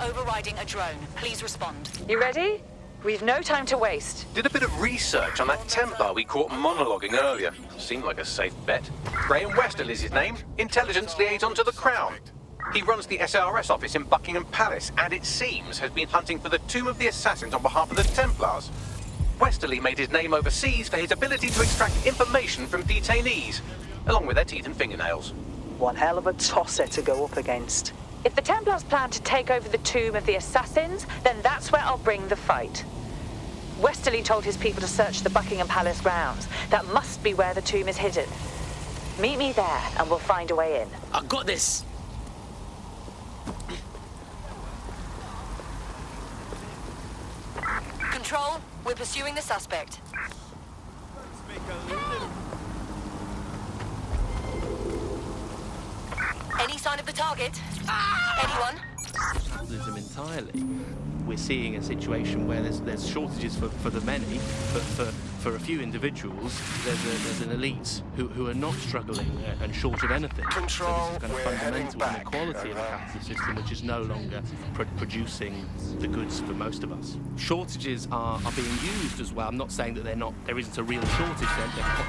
overriding a drone. Please respond. You ready? We've no time to waste. Did a bit of research on that Templar we caught monologuing earlier. Seemed like a safe bet. Graham Weston is his name, intelligence liaison to the Crown. He runs the SARS office in Buckingham Palace, and it seems has been hunting for the Tomb of the Assassins on behalf of the Templars. Westerly made his name overseas for his ability to extract information from detainees, along with their teeth and fingernails. One hell of a tosser to go up against. If the Templars plan to take over the Tomb of the Assassins, then that's where I'll bring the fight. Westerly told his people to search the Buckingham Palace grounds. That must be where the tomb is hidden. Meet me there, and we'll find a way in. I've got this! Control, we're pursuing the suspect. Any sign of the target? Anyone? Capitalism entirely. We're seeing a situation where there's shortages for the many, but for a few individuals, there's an elite who are not struggling and short of anything. Control, so this is kind of fundamental inequality of a capitalist system, which is no longer producing the goods for most of us. Shortages are being used as well. I'm not saying that there isn't a real shortage.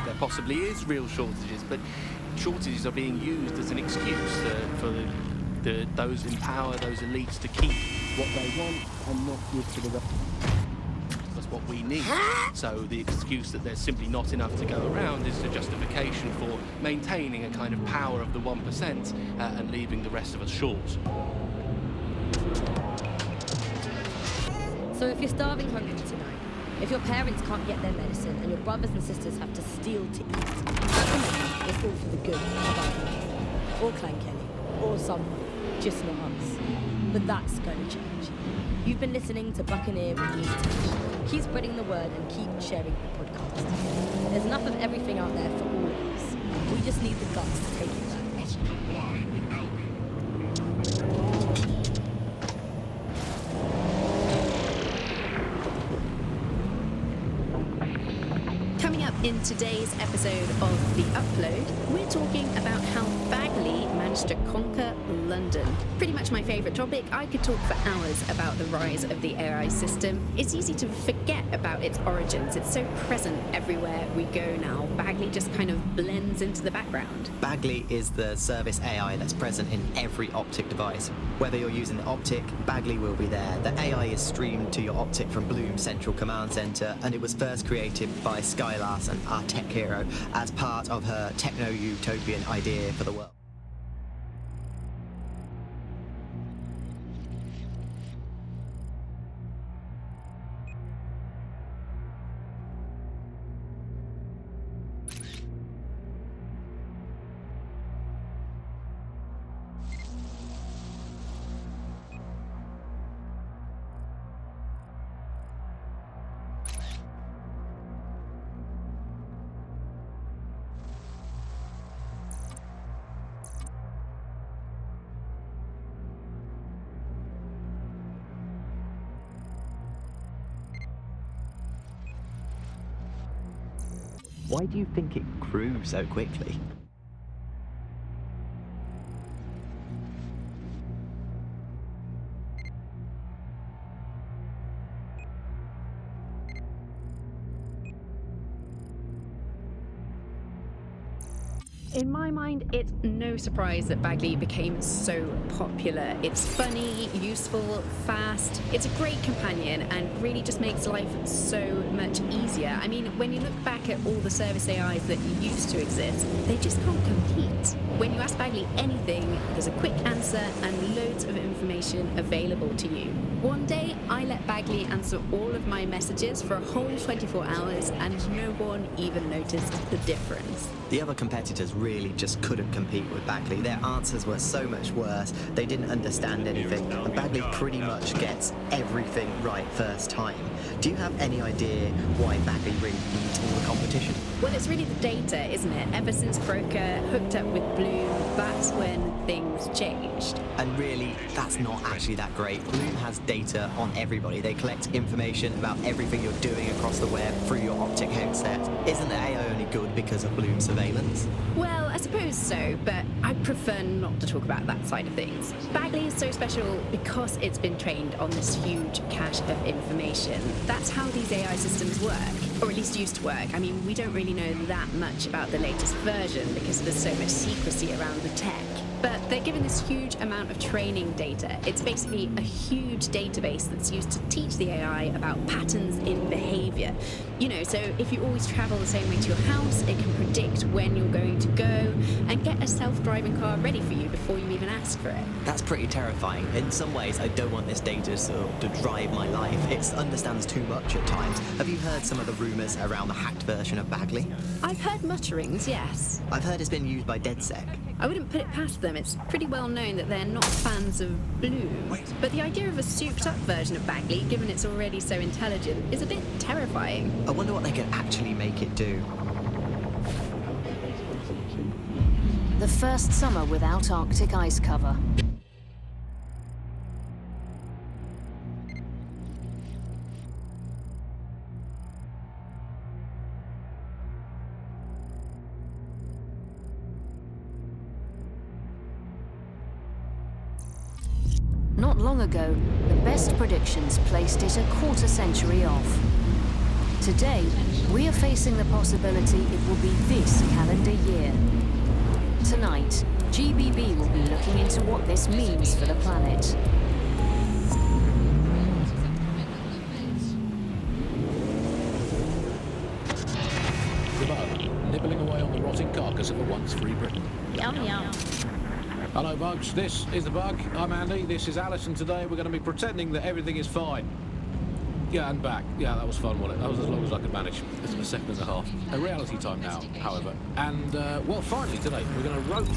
There possibly is real shortages, but shortages are being used as an excuse for those in power, those elites, to keep what they want and not give to the rest. That's what we need. So the excuse that there's simply not enough to go around is a justification for maintaining a kind of power of the 1% and leaving the rest of us short. So if you're starving hungry tonight, if your parents can't get their medicine and your brothers and sisters have to steal to eat, at the moment it's all for the good of our country, or Clan Kelly, or someone, just not us. But that's going to change. You've been listening to Buccaneer with me. Keep spreading the word and keep sharing the podcast. There's enough of everything out there for all of us. We just need the guts to take it back. Coming up in today's episode of The Upload, we're talking about how Bagley managed to conquer London. Pretty much my favourite topic. I could talk for hours about the rise of the AI system. It's easy to forget about its origins. It's so present everywhere we go now. Bagley just kind of blends into the background. Bagley is the service AI that's present in every Optic device. Whether you're using the Optic, Bagley will be there. The AI is streamed to your Optic from Bloom's Central Command Center, and it was first created by Sky Larson, our tech hero, as part of her techno-utopian idea for the world. Why do you think it grew so quickly? In my mind, it's no surprise that Bagley became so popular. It's funny, useful, fast. It's a great companion and really just makes life so much easier. I mean, when you look back at all the service AIs that used to exist, they just can't compete. When you ask Bagley anything, there's a quick answer and loads of information available to you. One day, I let Bagley answer all of my messages for a whole 24 hours and no one even noticed the difference. The other competitors really just couldn't compete with Bagley. Their answers were so much worse. They didn't understand anything, and Bagley pretty much gets everything right first time. Do you have any idea why Bagley really beat all the competition? Well, it's really the data, isn't it? Ever since Broker hooked up with Bloom, that's when things changed. And really, that's not actually that great. Bloom has data on everybody. They collect information about everything you're doing across the web through your Optic headset. Isn't the AI only good because of Bloom's surveillance? Well, I suppose suppose so, but I prefer not to talk about that side of things. Bagley is so special because it's been trained on this huge cache of information. That's how these AI systems work, or at least used to work. I mean, we don't really know that much about the latest version because there's so much secrecy around the tech. But they're given this huge amount of training data. It's basically a huge database that's used to teach the AI about patterns in behavior. You know, so if you always travel the same way to your house, it can predict when you're going to go and get a self-driving car ready for you before you even ask for it. That's pretty terrifying. In some ways, I don't want this data to drive my life. It understands too much at times. Have you heard some of the rumours around the hacked version of Bagley? I've heard mutterings, yes. I've heard it's been used by DedSec. I wouldn't put it past them. It's pretty well known that they're not fans of Bloom. But the idea of a souped-up version of Bagley, given it's already so intelligent, is a bit terrifying. I wonder what they could actually make it do. The first summer without Arctic ice cover. Not long ago, the best predictions placed it a quarter century off. Today, we are facing the possibility it will be this calendar year. Tonight, GBB will be looking into what this means for the planet. The bug, nibbling away on the rotting carcass of a once-free Britain. Yum yum. Hello, bugs. This is the bug. I'm Andy. This is Alice, and today we're going to be pretending that everything is fine. Yeah, and back. Yeah, that was fun, wasn't it? That was as long as I could manage. It's a second and a half. A reality time now, however. And, well, finally today, we're going to rope...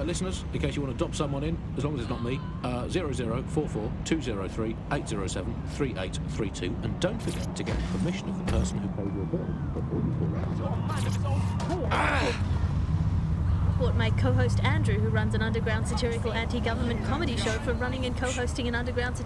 Listeners, in case you want to drop someone in, as long as it's not me, 0044 203 807 3832, and don't forget to get permission of the person who paid your bill. Report my co-host Andrew, who runs an underground satirical anti-government comedy show, for running and co-hosting an underground satirical